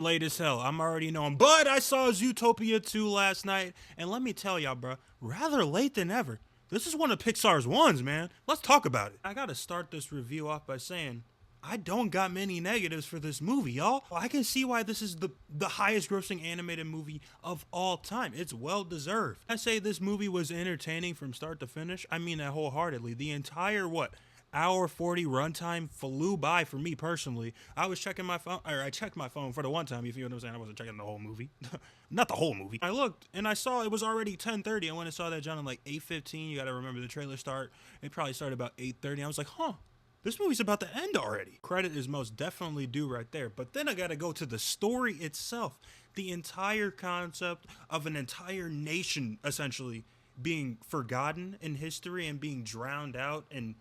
Late as hell. I'm already knowing. But I saw Zootopia 2 last night, and let me tell y'all, bro, rather late than ever. This is one of Pixar's ones, man. Let's talk about it. I gotta start this review off by saying I don't got many negatives for this movie, y'all. I can see why this is the highest grossing animated movie of all time. It's well deserved. I say this movie was entertaining from start to finish. I mean that wholeheartedly. The entire, hour 40 runtime flew by for me personally. I was checking my phone, or I checked my phone for the one time, you feel what I'm saying? I wasn't checking the whole movie. Not the whole movie. I looked and I saw it was already 10:30. I went and saw that John at like 8:15. You gotta remember the trailer start. It probably started about 8:30. I was like, huh, this movie's about to end already. Credit is most definitely due right there. But then I gotta go to the story itself. The entire concept of an entire nation essentially being forgotten in history and being drowned out and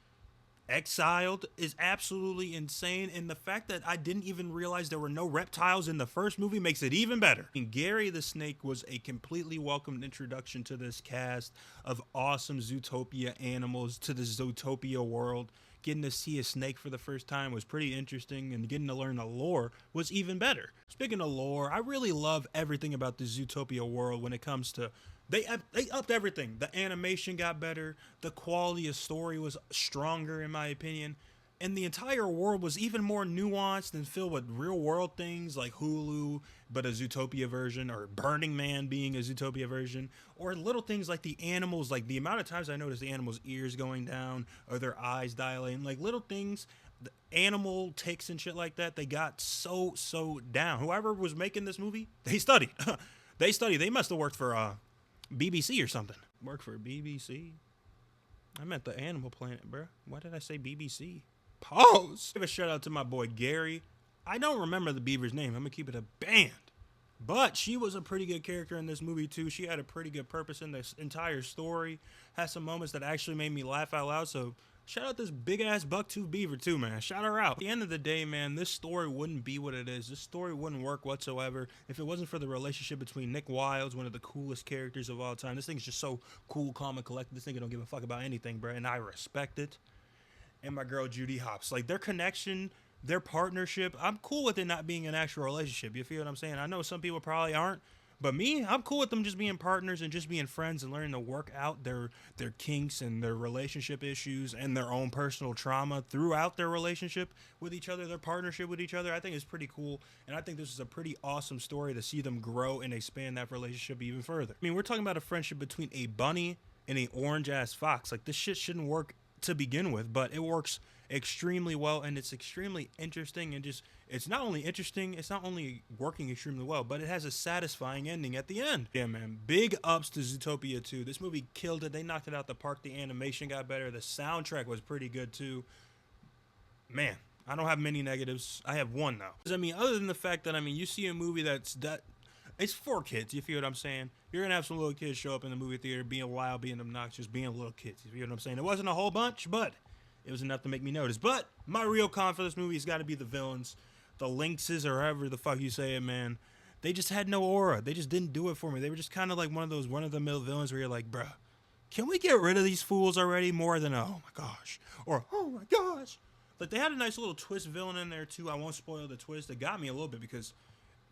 exiled is absolutely insane, and the fact that I didn't even realize there were no reptiles in the first movie makes it even better. And Gary the Snake was a completely welcomed introduction to this cast of awesome Zootopia animals, to the Zootopia world. Getting to see a snake for the first time was pretty interesting, and getting to learn the lore was even better. Speaking of lore, I really love everything about the Zootopia world when it comes to they upped everything. The animation got better. The quality of story was stronger, in my opinion. And the entire world was even more nuanced and filled with real world things like Hulu, but a Zootopia version, or Burning Man being a Zootopia version, or little things like the animals, like the amount of times I noticed the animals' ears going down or their eyes dilating, like little things, the animal ticks and shit like that. They got so down. Whoever was making this movie, they studied. They studied. They must have worked for BBC or something. Work for BBC? I meant the Animal Planet, bro. Why did I say BBC? Pause. Give a shout out to my boy Gary. I don't remember the beaver's name. I'm gonna keep it a band. But she was a pretty good character in this movie too. She had a pretty good purpose in this entire story. Had some moments that actually made me laugh out loud. So shout out this big ass bucktooth beaver too, man. Shout her out. At the end of the day, man, this story wouldn't be what it is. This story wouldn't work whatsoever if it wasn't for the relationship between Nick Wilde's, one of the coolest characters of all time. This thing's just so cool, calm, and collected. This nigga don't give a fuck about anything, bro, and I respect it. And my girl Judy Hopps, like their connection, their partnership, I'm cool with it not being an actual relationship. You feel what I'm saying? I know some people probably aren't, but me, I'm cool with them just being partners and just being friends and learning to work out their kinks and their relationship issues and their own personal trauma throughout their relationship with each other, their partnership with each other. I think it's pretty cool, and I think this is a pretty awesome story to see them grow and expand that relationship even further. I mean, we're talking about a friendship between a bunny and a orange ass fox. Like, this shit shouldn't work to begin with, but it works extremely well, and it's extremely interesting, and just, it's not only interesting, it's not only working extremely well, but it has a satisfying ending at the end. Yeah, man, big ups to Zootopia 2. This movie killed it. They knocked it out the park. The animation got better. The soundtrack was pretty good too. Man, I don't have many negatives. I have one though. I mean, other than the fact that, I mean, you see a movie that it's for kids, you feel what I'm saying? You're gonna have some little kids show up in the movie theater being wild, being obnoxious, being little kids, you feel what I'm saying? It wasn't a whole bunch, but it was enough to make me notice. But my real con for this movie has got to be the villains, the lynxes, or however the fuck you say it, man. They just had no aura. They just didn't do it for me. They were just kind of like one of those run-of-the-mill villains where you're like, bruh, can we get rid of these fools already? More than, oh my gosh, or oh my gosh. Like, they had a nice little twist villain in there too. I won't spoil the twist. It got me a little bit because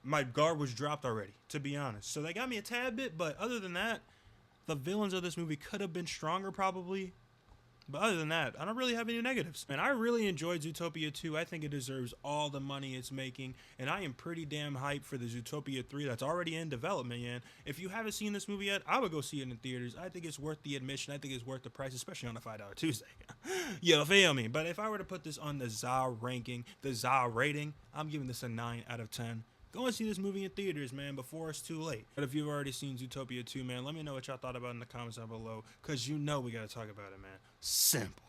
my guard was dropped already, to be honest. So they got me a tad bit, but other than that, the villains of this movie could have been stronger probably. But other than that, I don't really have any negatives. And I really enjoyed Zootopia 2. I think it deserves all the money it's making. And I am pretty damn hyped for the Zootopia 3 that's already in development, man. If you haven't seen this movie yet, I would go see it in theaters. I think it's worth the admission. I think it's worth the price, especially on a $5 Tuesday. You feel me? But if I were to put this on the ZA ranking, the ZA rating, I'm giving this a 9 out of 10. Go and see this movie in theaters, man, before it's too late. But if you've already seen Zootopia 2, man, let me know what y'all thought about it in the comments down below, because you know we got to talk about it, man. Simple.